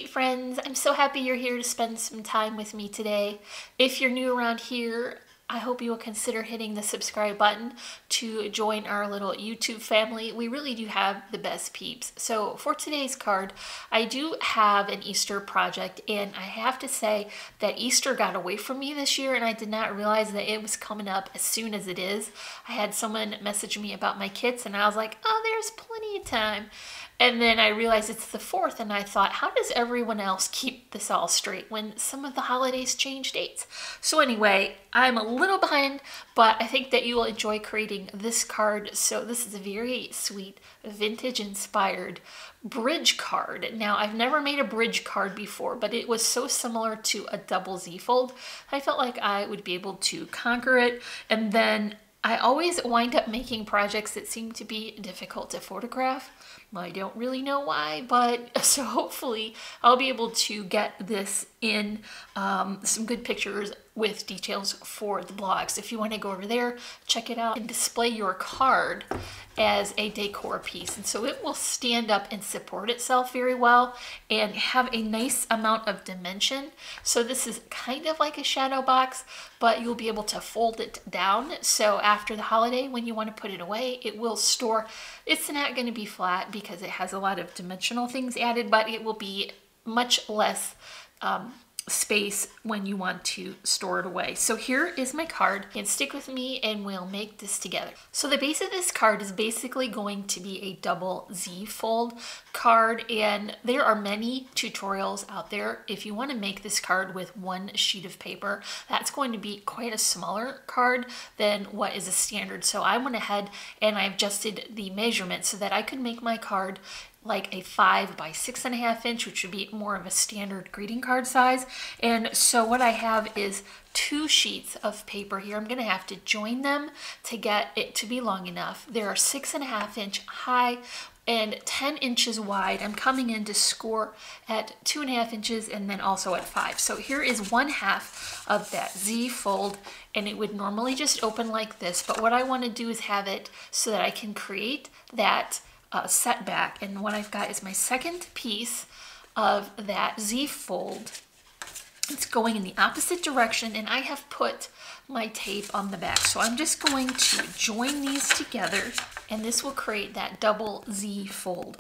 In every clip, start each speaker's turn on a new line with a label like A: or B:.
A: sweet friends. I'm so happy you're here to spend some time with me today. If you're new around here, I hope you will consider hitting the subscribe button to join our little YouTube family. We really do have the best peeps. So for today's card, I do have an Easter project, and I have to say that Easter got away from me this year, and I did not realize that it was coming up as soon as it is. I had someone message me about my kits, and I was like, oh, there's plenty of time. And then I realized it's the 4th, and I thought, how does everyone else keep this all straight when some of the holidays change dates? So anyway, I'm a little behind, but I think that you will enjoy creating this card. So this is a very sweet, vintage-inspired bridge card. Now, I've never made a bridge card before, but it was so similar to a double Z fold, I felt like I would be able to conquer it. And then I always wind up making projects that seem to be difficult to photograph. I don't really know why, but so hopefully I'll be able to get this in some good pictures with details for the blogs. If you want to go over there, check it out and display your card as a decor piece. And so it will stand up and support itself very well and have a nice amount of dimension. So this is kind of like a shadow box, but you'll be able to fold it down. So after the holiday, when you want to put it away, it will store. It's not going to be flat because it has a lot of dimensional things added, but it will be much less space when you want to store it away. So here is my card, and stick with me and we'll make this together. So the base of this card is basically going to be a double Z fold card, and there are many tutorials out there. If you want to make this card with one sheet of paper, that's going to be quite a smaller card than what is a standard. So I went ahead and I adjusted the measurement so that I could make my card like a 5 by 6.5 inch, which would be more of a standard greeting card size. And so what I have is 2 sheets of paper here. I'm gonna have to join them to get it to be long enough. They are 6.5 inch high and 10 inches wide. I'm coming in to score at 2.5 inches and then also at 5. So here is 1/2 of that Z fold, and it would normally just open like this. But what I want to do is have it so that I can create that setback. And what I've got is my second piece of that Z fold. It's going in the opposite direction, and I have put my tape on the back. So I'm just going to join these together, and this will create that double Z fold.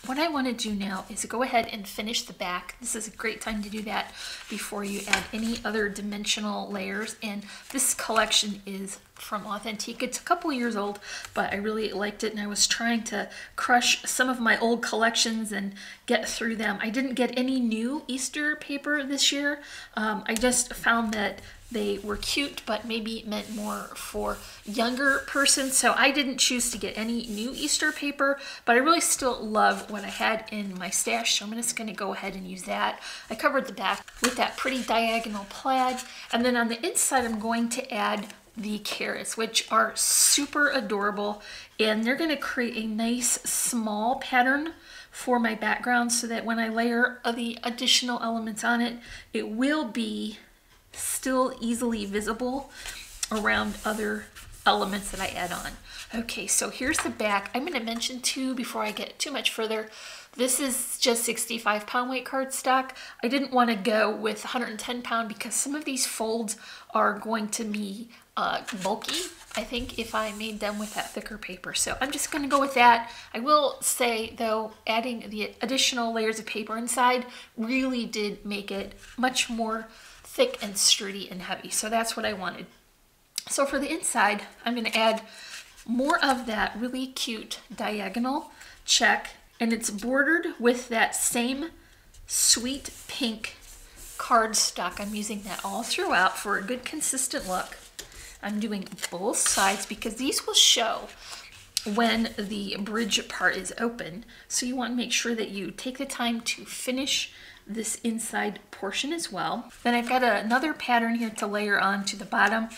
A: What I want to do now is go ahead and finish the back. This is a great time to do that before you add any other dimensional layers. And this collection is from Authentique. It's a couple years old, but I really liked it, and I was trying to crush some of my old collections and get through them. I didn't get any new Easter paper this year. I just found that they were cute, but maybe meant more for younger persons. So I didn't choose to get any new Easter paper, but I really still love what I had in my stash. So I'm just gonna go ahead and use that. I covered the back with that pretty diagonal plaid. And then on the inside, I'm going to add the carrots, which are super adorable. And they're gonna create a nice small pattern for my background so that when I layer the additional elements on it, it will be still easily visible around other elements that I add on. Okay, so here's the back. I'm going to mention too, before I get too much further, this is just 65 pound weight cardstock. I didn't want to go with 110 pound because some of these folds are going to be bulky, I think, if I made them with that thicker paper. So I'm just going to go with that. I will say though, adding the additional layers of paper inside really did make it much more thick and sturdy and heavy. So that's what I wanted. So for the inside, I'm going to add more of that really cute diagonal check, and it's bordered with that same sweet pink cardstock. I'm using that all throughout for a good consistent look. I'm doing both sides because these will show when the bridge part is open. So you want to make sure that you take the time to finish this inside portion as well. Then I've got another pattern here to layer on to the bottom,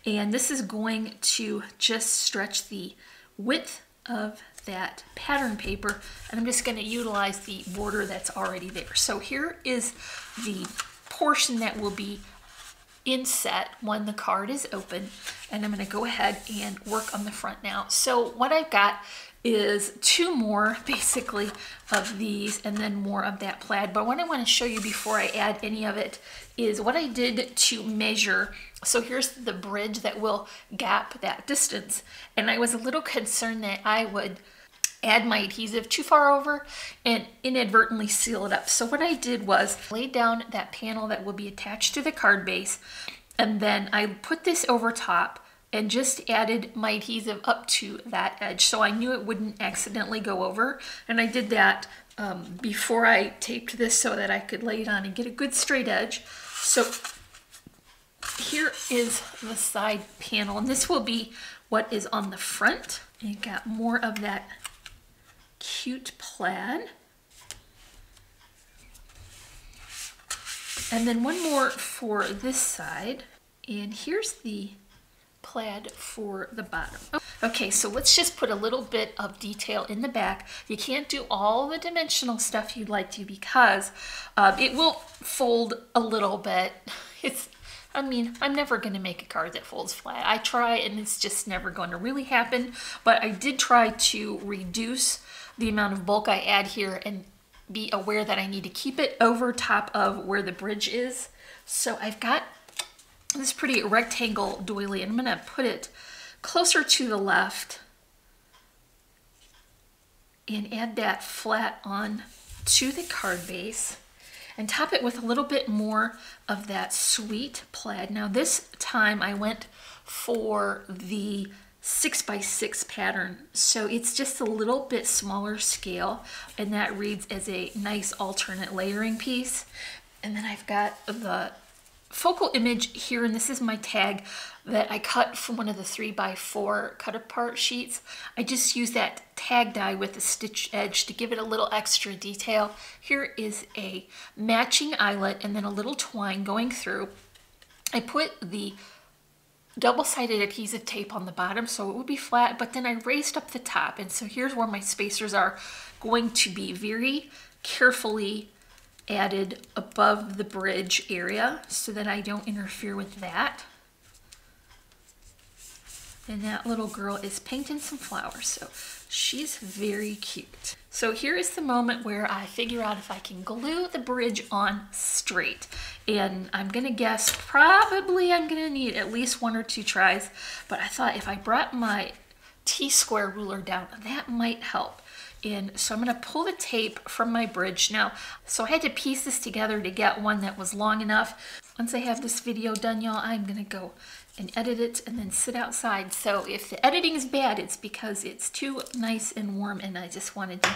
A: and this is going to just stretch the width of that pattern paper, and I'm just going to utilize the border that's already there. So here is the portion that will be inset when the card is open. And I'm going to go ahead and work on the front now. So what I've got is 2 more basically of these and then more of that plaid. But what I want to show you before I add any of it is what I did to measure. So here's the bridge that will gap that distance. And I was a little concerned that I would add my adhesive too far over and inadvertently seal it up. So what I did was lay down that panel that will be attached to the card base, and then I put this over top and just added my adhesive up to that edge so I knew it wouldn't accidentally go over. And I did that before I taped this so that I could lay it on and get a good straight edge. So here is the side panel, and this will be what is on the front. And you got more of that cute plaid. And then one more for this side. And here's the plaid for the bottom. Okay, so let's just put a little bit of detail in the back. You can't do all the dimensional stuff you'd like to because it will fold a little bit. I mean, I'm never going to make a card that folds flat. I try and it's just never going to really happen, but I did try to reduce the amount of bulk I add here and be aware that I need to keep it over top of where the bridge is. So I've got this pretty rectangle doily, and I'm going to put it closer to the left and add that flat on to the card base and top it with a little bit more of that sweet plaid. Now this time I went for the 6x6 pattern, so it's just a little bit smaller scale, and that reads as a nice alternate layering piece. And then I've got the focal image here, and this is my tag that I cut from one of the 3x4 cut apart sheets. I just use that tag die with a stitch edge to give it a little extra detail. Here is a matching eyelet and then a little twine going through. I put the double-sided adhesive tape on the bottom so it would be flat, but then I raised up the top, and so here's where my spacers are going to be very carefully added above the bridge area so that I don't interfere with that. And that little girl is painting some flowers, so she's very cute. So here is the moment where I figure out if I can glue the bridge on straight. And I'm gonna guess probably I'm gonna need at least 1 or 2 tries, but I thought if I brought my T-square ruler down, that might help. And so I'm going to pull the tape from my bridge now. So I had to piece this together to get one that was long enough. Once I have this video done, y'all, I'm going to go and edit it and then sit outside. So if the editing is bad, it's because it's too nice and warm and I just wanted to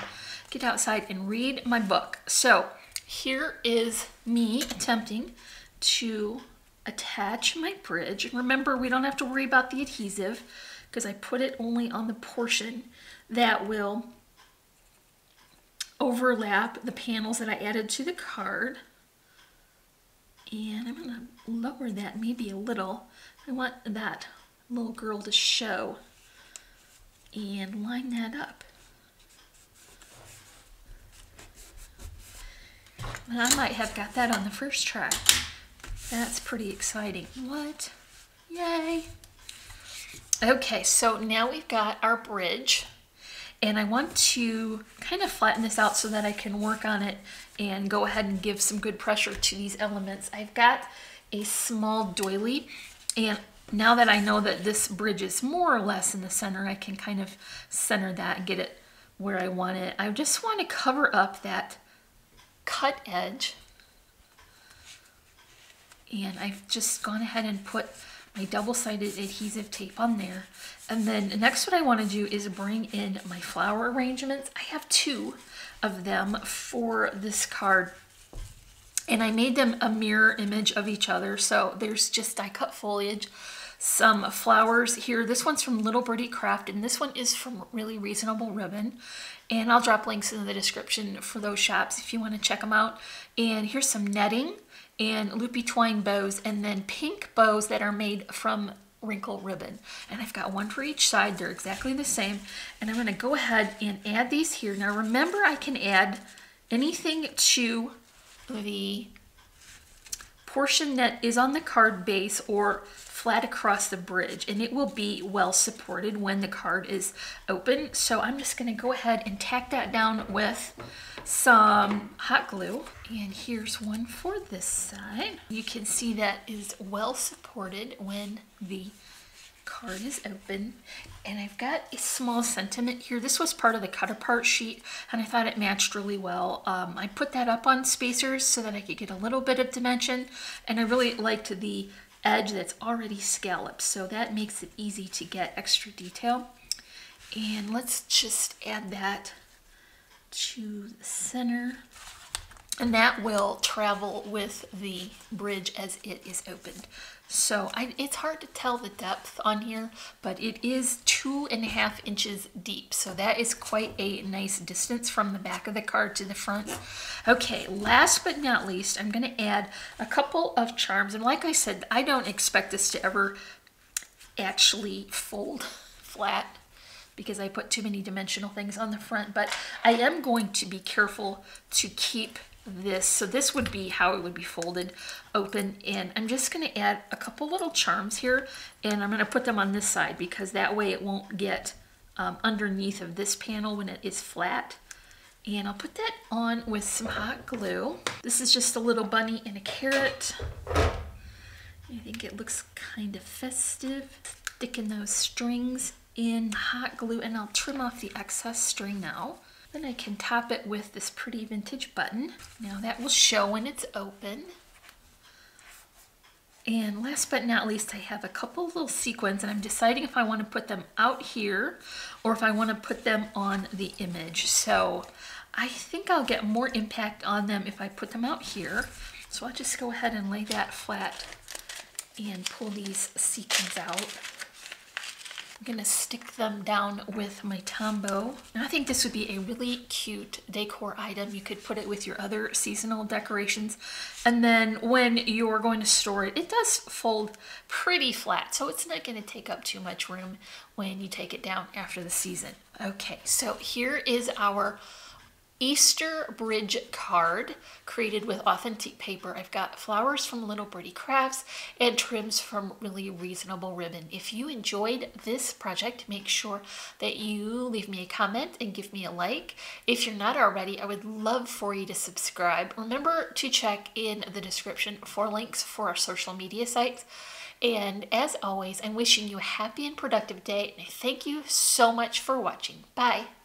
A: get outside and read my book. So here is me attempting to attach my bridge. Remember, we don't have to worry about the adhesive because I put it only on the portion that will overlap the panels that I added to the card. And I'm going to lower that maybe a little. I want that little girl to show and line that up. And I might have got that on the first try. That's pretty exciting. What? Yay! Okay, so now we've got our bridge. And I want to kind of flatten this out so that I can work on it and go ahead and give some good pressure to these elements. I've got a small doily, and now that I know that this bridge is more or less in the center, I can kind of center that and get it where I want it. I just want to cover up that cut edge. And I've just gone ahead and put my double-sided adhesive tape on there. And then next what I want to do is bring in my flower arrangements. I have 2 of them for this card. And I made them a mirror image of each other. So there's just die cut foliage, some flowers here. This one's from Little Birdie Craft, and this one is from Really Reasonable Ribbon. And I'll drop links in the description for those shops if you want to check them out. And here's some netting and loopy twine bows, and then pink bows that are made from wrinkle ribbon. And I've got 1 for each side. They're exactly the same. And I'm going to go ahead and add these here. Now remember, I can add anything to the portion that is on the card base or flat across the bridge, and it will be well supported when the card is open. So I'm just going to go ahead and tack that down with some hot glue. And here's one for this side. You can see that is well supported when the card is open. And I've got a small sentiment here. This was part of the cut apart sheet and I thought it matched really well. I put that up on spacers so that I could get a little bit of dimension, and I really liked the edge that's already scalloped, so that makes it easy to get extra detail. And let's just add that to the center, and that will travel with the bridge as it is opened. So it's hard to tell the depth on here, but it is 2.5 inches deep. So that is quite a nice distance from the back of the card to the front. Okay, last but not least, I'm going to add a couple of charms. And like I said, I don't expect this to ever actually fold flat because I put too many dimensional things on the front, but I am going to be careful to keep this. So this would be how it would be folded open, and I'm just going to add a couple little charms here, and I'm going to put them on this side because that way it won't get underneath of this panel when it is flat. And I'll put that on with some hot glue. This is just a little bunny and a carrot. I think it looks kind of festive. Sticking those strings in hot glue, and I'll trim off the excess string now. Then I can top it with this pretty vintage button. Now that will show when it's open. And last but not least, I have a couple little sequins, and I'm deciding if I want to put them out here or if I want to put them on the image. So I think I'll get more impact on them if I put them out here. So I'll just go ahead and lay that flat and pull these sequins out. I'm gonna stick them down with my Tombow. And I think this would be a really cute decor item. You could put it with your other seasonal decorations. And then when you're going to store it, it does fold pretty flat, so it's not gonna take up too much room when you take it down after the season. Okay, so here is our Easter bridge card created with authentic paper. I've got flowers from Little Birdie Crafts and trims from Really Reasonable Ribbon. If you enjoyed this project, make sure that you leave me a comment and give me a like. If you're not already, I would love for you to subscribe. Remember to check in the description for links for our social media sites. And as always, I'm wishing you a happy and productive day, and I thank you so much for watching. Bye.